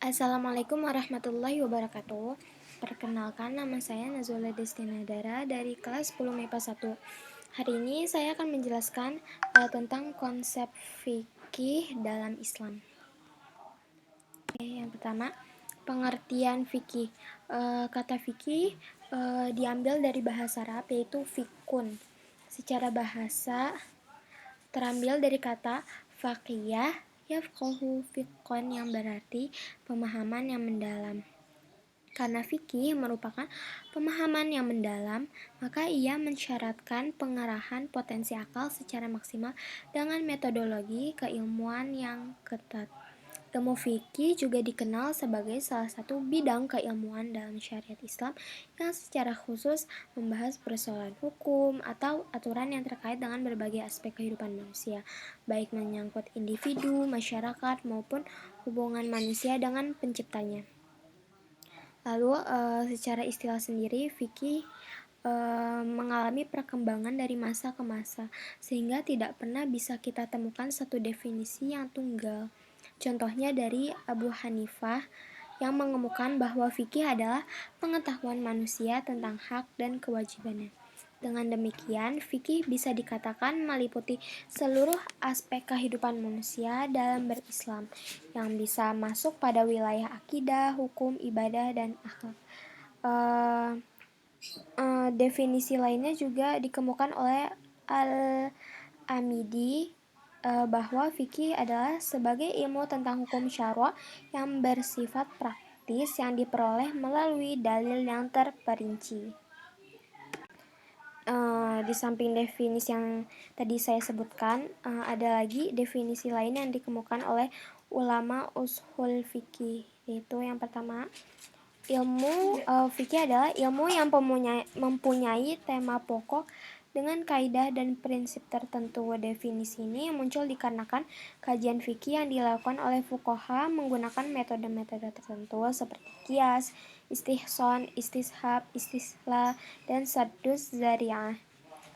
Assalamualaikum warahmatullahi wabarakatuh. Perkenalkan, nama saya Nazula Destinadara dari kelas 10 MIPA 1. Hari ini saya akan menjelaskan tentang konsep fikih dalam Islam. Yang pertama, pengertian fikih. Kata fikih diambil dari bahasa Arab, yaitu fikun. Secara bahasa terambil dari kata faqiyah yafqahu fiqhon, yang berarti pemahaman yang mendalam. Karena fikih merupakan pemahaman yang mendalam, maka ia mensyaratkan pengerahan potensi akal secara maksimal dengan metodologi keilmuan yang ketat. Ilmu fikih juga dikenal sebagai salah satu bidang keilmuan dalam syariat Islam yang secara khusus membahas persoalan hukum atau aturan yang terkait dengan berbagai aspek kehidupan manusia, baik menyangkut individu, masyarakat, maupun hubungan manusia dengan penciptanya. Lalu secara istilah sendiri, fikih mengalami perkembangan dari masa ke masa, sehingga tidak pernah bisa kita temukan satu definisi yang tunggal. Contohnya dari Abu Hanifah yang mengemukakan bahwa fikih adalah pengetahuan manusia tentang hak dan kewajibannya. Dengan demikian, fikih bisa dikatakan meliputi seluruh aspek kehidupan manusia dalam berislam, yang bisa masuk pada wilayah akidah, hukum, ibadah, dan akhlak. Definisi lainnya juga dikemukakan oleh Al-Amidi bahwa fikih adalah sebagai ilmu tentang hukum syara yang bersifat praktis yang diperoleh melalui dalil yang terperinci. Di samping definisi yang tadi saya sebutkan, ada lagi definisi lain yang dikemukakan oleh ulama ushul fikih, yaitu yang pertama, ilmu fikih adalah ilmu yang mempunyai tema pokok dengan kaidah dan prinsip tertentu. Definisi ini muncul dikarenakan kajian fikih yang dilakukan oleh fuqaha menggunakan metode-metode tertentu seperti qiyas, istihsan, istishab, istislah, dan sadduz zari'ah.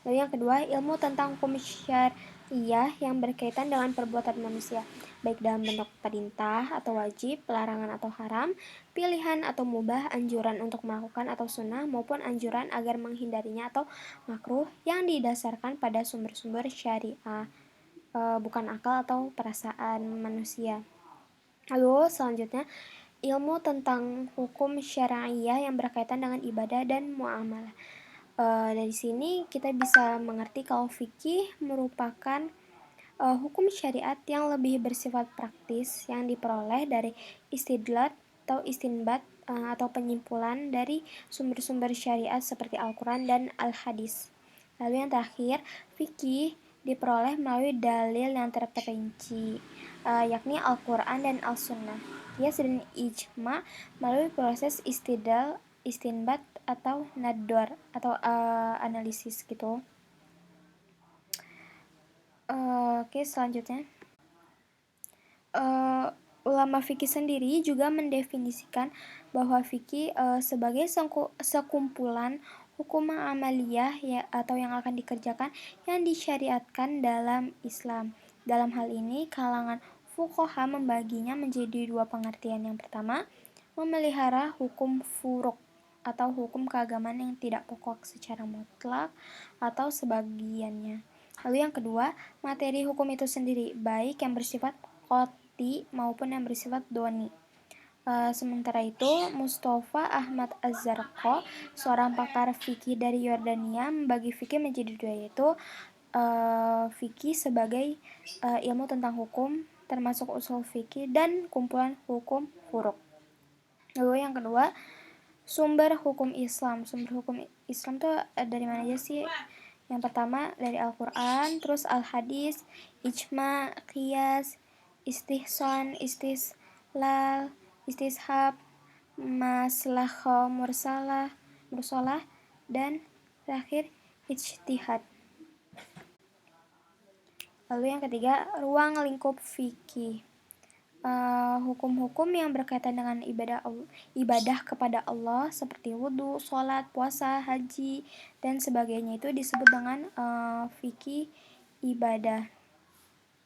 Lalu yang kedua, ilmu tentang hukum syariah yang berkaitan dengan perbuatan manusia, baik dalam bentuk perintah atau wajib, larangan atau haram, pilihan atau mubah, anjuran untuk melakukan atau sunnah, maupun anjuran agar menghindarinya atau makruh, yang didasarkan pada sumber-sumber syariah, bukan akal atau perasaan manusia. Lalu selanjutnya, ilmu tentang hukum syariah yang berkaitan dengan ibadah dan muamalah. Dari sini kita bisa mengerti kalau fikih merupakan hukum syariat yang lebih bersifat praktis yang diperoleh dari istidlal atau istinbat atau penyimpulan dari sumber-sumber syariat seperti Al-Quran dan Al-Hadis. Lalu yang terakhir, fikih diperoleh melalui dalil yang terperinci, yakni Al-Quran dan Al-Sunnah. Qiyas dan ijma melalui proses istidlal, istinbat atau nador atau analisis gitu. Oke, selanjutnya, ulama fikih sendiri juga mendefinisikan bahwa fikih sebagai sekumpulan hukum amaliyah atau yang akan dikerjakan yang disyariatkan dalam Islam. Dalam hal ini, kalangan fuqaha membaginya menjadi dua pengertian. Yang pertama, memelihara hukum furuk atau hukum keagamaan yang tidak pokok secara mutlak atau sebagiannya. Lalu yang kedua, materi hukum itu sendiri, baik yang bersifat qati maupun yang bersifat doni. Sementara itu, Mustafa Ahmad Az-Zarqa, seorang pakar fikih dari Yordania, membagi fikih menjadi dua, yaitu fikih sebagai ilmu tentang hukum, termasuk usul fikih dan kumpulan hukum furuk. Lalu yang kedua, sumber hukum Islam. Sumber hukum Islam tuh dari mana aja sih? Yang pertama dari Al-Quran, terus Al-Hadis, ijma, qiyas, istihsan, istislal, istishab, maslahah mursalah, dan terakhir ijtihad. Lalu yang ketiga, ruang lingkup fikih. Hukum-hukum yang berkaitan dengan ibadah kepada Allah seperti wudhu, sholat, puasa, haji, dan sebagainya itu disebut dengan fikih ibadah.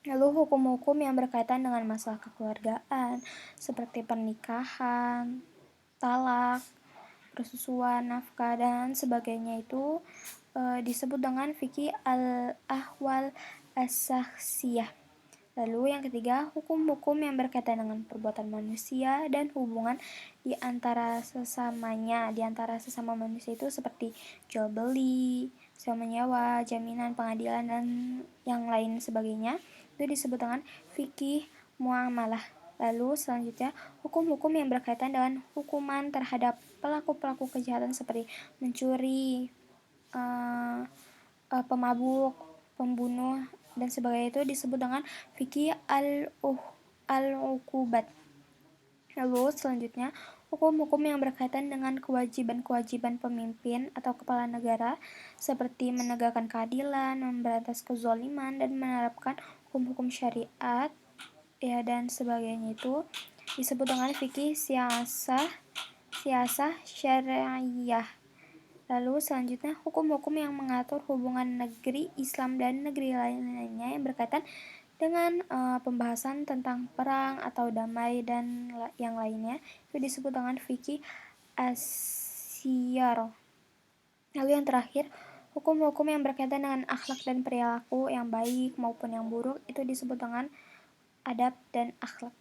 Lalu hukum-hukum yang berkaitan dengan masalah kekeluargaan seperti pernikahan, talak, persusuan, nafkah, dan sebagainya itu disebut dengan fikih al-ahwal as-syakhsiyah. Lalu yang ketiga, hukum-hukum yang berkaitan dengan perbuatan manusia dan hubungan di antara sesamanya, di antara sesama manusia itu seperti jual beli, sewa menyewa, jaminan, pengadilan, dan yang lain sebagainya. Itu disebut dengan fikih muamalah. Lalu selanjutnya, hukum-hukum yang berkaitan dengan hukuman terhadap pelaku-pelaku kejahatan seperti mencuri, pemabuk, pembunuh, dan sebagainya itu disebut dengan fikih al-uqubat. Lalu selanjutnya, hukum-hukum yang berkaitan dengan kewajiban-kewajiban pemimpin atau kepala negara seperti menegakkan keadilan, memberantas kezaliman, dan menerapkan hukum-hukum syariat ya dan sebagainya itu disebut dengan fikih siasah syariah. Lalu selanjutnya, hukum-hukum yang mengatur hubungan negeri Islam dan negeri lainnya yang berkaitan dengan pembahasan tentang perang atau damai dan yang lainnya itu disebut dengan fikih asyar. Lalu yang terakhir, hukum-hukum yang berkaitan dengan akhlak dan perilaku yang baik maupun yang buruk itu disebut dengan adab dan akhlak.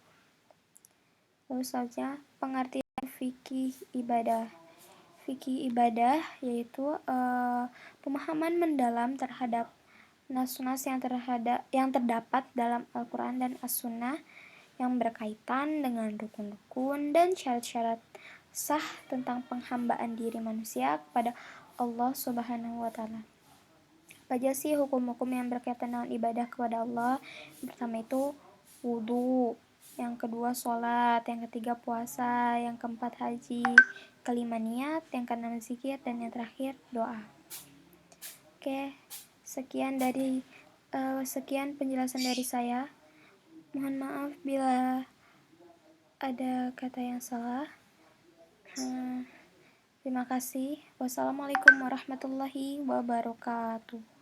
Lalu selanjutnya, pengertian fikih ibadah. Fikih ibadah yaitu pemahaman mendalam terhadap nas-nas yang terdapat dalam Al-Quran dan As-Sunnah yang berkaitan dengan rukun-rukun dan syarat-syarat sah tentang penghambaan diri manusia kepada Allah Subhanahu wa Ta'ala. Apa aja sih hukum-hukum yang berkaitan dengan ibadah kepada Allah? Yang pertama itu wudu, yang kedua sholat, yang ketiga puasa, yang keempat haji, kelima niat, yang keenam zikir, dan yang terakhir doa. Oke, sekian penjelasan dari saya. Mohon maaf bila ada kata yang salah. Terima kasih. Wassalamualaikum warahmatullahi wabarakatuh.